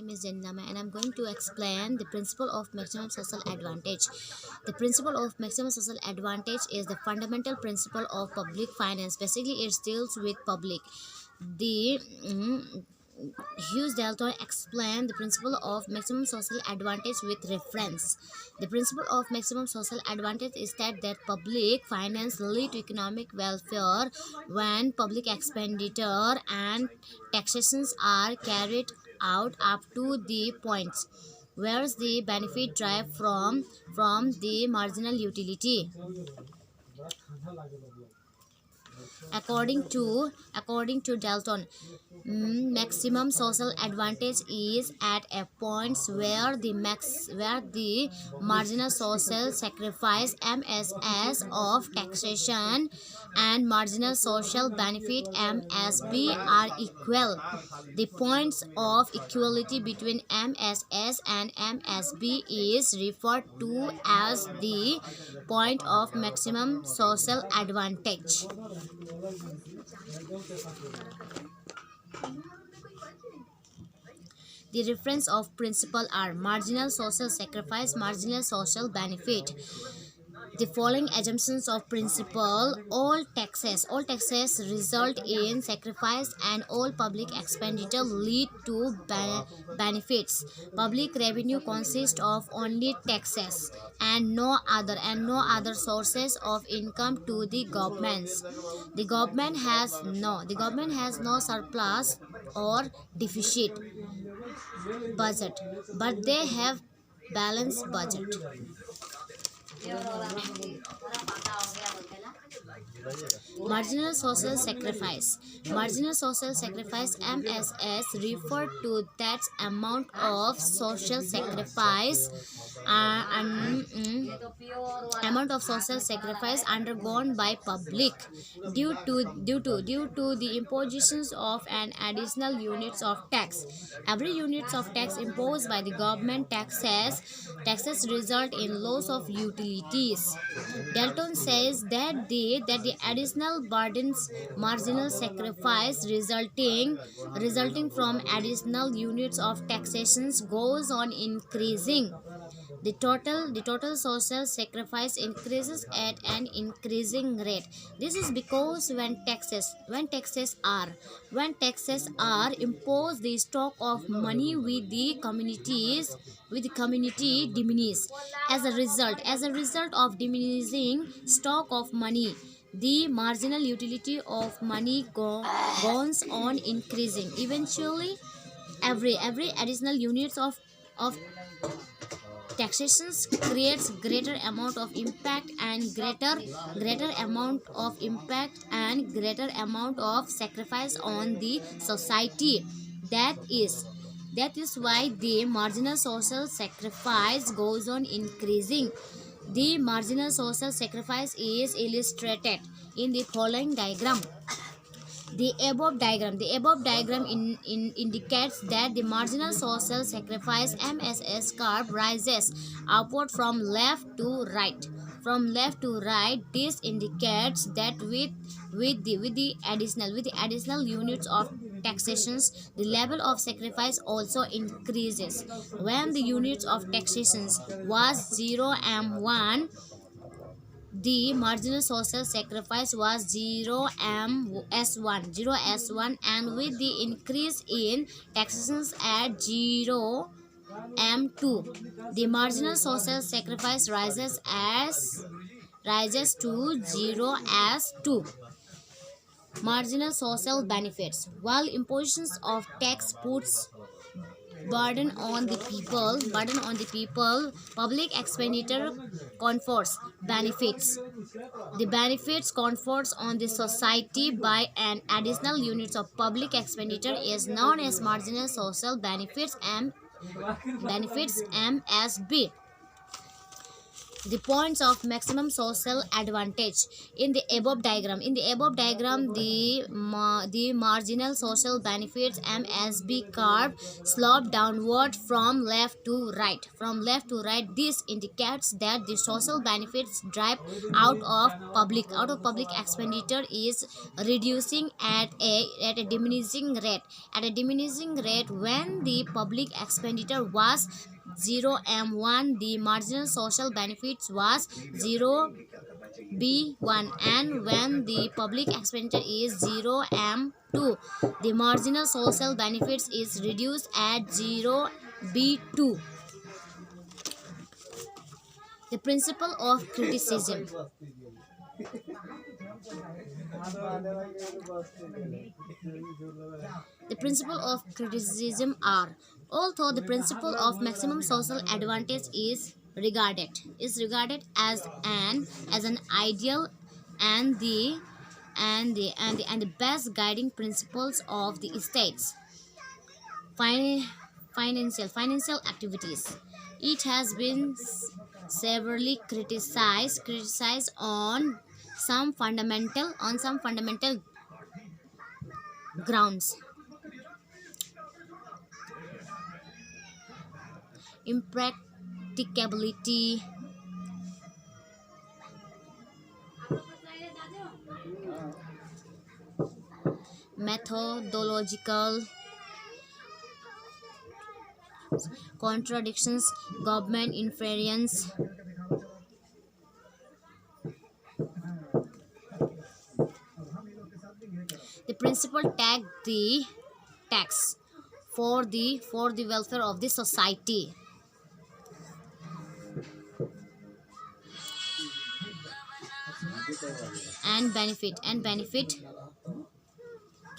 name is Jannama and I'm going to explain the principle of maximum social advantage. The principle of maximum social advantage is the fundamental principle of public finance. Basically, it deals with public. The Hughes Dalton explained the principle of maximum social advantage with reference. The principle of maximum social advantage is that public finance lead to economic welfare when public expenditure and taxations are carried out up to the points where the benefit derived from the marginal utility. According to Dalton, maximum social advantage is at a point where the marginal social sacrifice (MSS) of taxation and marginal social benefit (MSB) are equal. The points of equality between MSS and MSB is referred to as the point of maximum social advantage. The reference of principle are marginal social sacrifice, marginal social benefit. The following assumptions of principle: all taxes result in sacrifice and all public expenditure lead to benefits. Public revenue consists of only taxes and no other sources of income to the governments. The government has no surplus or deficit budget, but they have balanced budget. Marginal social sacrifice (MSS) refer to that amount of social sacrifice undergone by public due to the impositions of an additional units of tax. Every units of tax imposed by the government taxes result in loss of utilities. Dalton says that the additional burdens marginal sacrifice resulting from additional units of taxations goes on increasing. The total social sacrifice increases at an increasing rate. This is because when taxes are imposed, the stock of money with the community diminish. As a result of diminishing stock of money, the marginal utility of money goes on increasing. Eventually, every additional units of taxations creates greater amount of impact and greater amount of sacrifice on the society. That is why the marginal social sacrifice goes on increasing. The marginal social sacrifice is illustrated in the following diagram. The above diagram indicates that the marginal social sacrifice (MSS) curve rises upward from left to right. This indicates that with the additional units of taxations, the level of sacrifice also increases. When the units of taxations was 0 and 1, the marginal social sacrifice was 0 s1, and with the increase in taxations at 0 m2, the marginal social sacrifice rises to 0 s2. Marginal social benefits. While impositions of tax puts burden on the people, public expenditure confers benefits. The benefits conferred on the society by an additional units of public expenditure is known as marginal social benefits (MSB). The points of maximum social advantage in the above diagram. The marginal social benefits MSB curve slope downward from left to right. This indicates that the social benefits drive out of public expenditure is reducing at a diminishing rate. When the public expenditure was 0 M1, the marginal social benefits was 0 B1, and when the public expenditure is 0 M2, the marginal social benefits is reduced at 0 B2. The principle of criticism. The principle of criticism are: although the principle of maximum social advantage is regarded as an ideal and the best guiding principles of the state's financial activities, it has been severely criticized on some fundamental grounds. Impracticability, methodological contradictions, government interference. The principle tag the tax for the welfare of the society. And benefit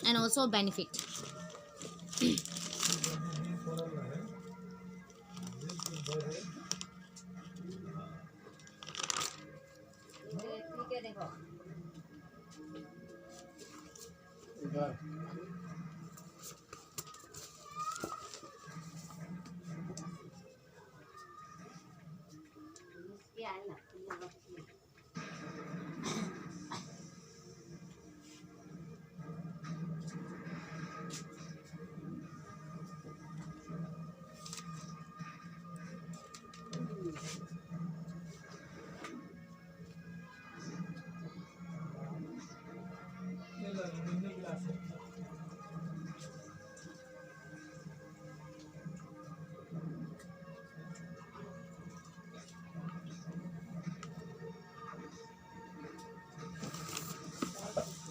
and also benefit.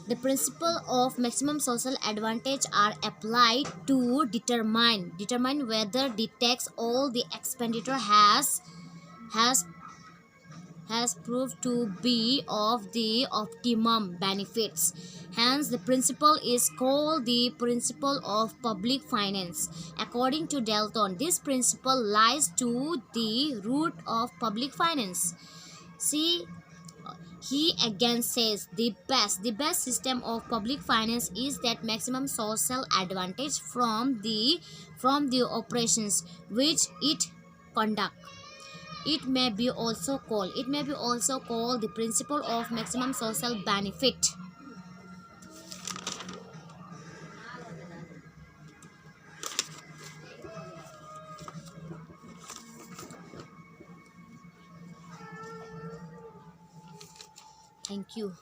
The principle of maximum social advantage are applied to determine whether the tax or the expenditure has proved to be of the optimum benefits. Hence, the principle is called the principle of public finance. According to Dalton, this principle lies to the root of public finance. See, he again says the best system of public finance is that maximum social advantage from the operations which it conduct. It may be also called the principle of maximum social benefit. Thank you.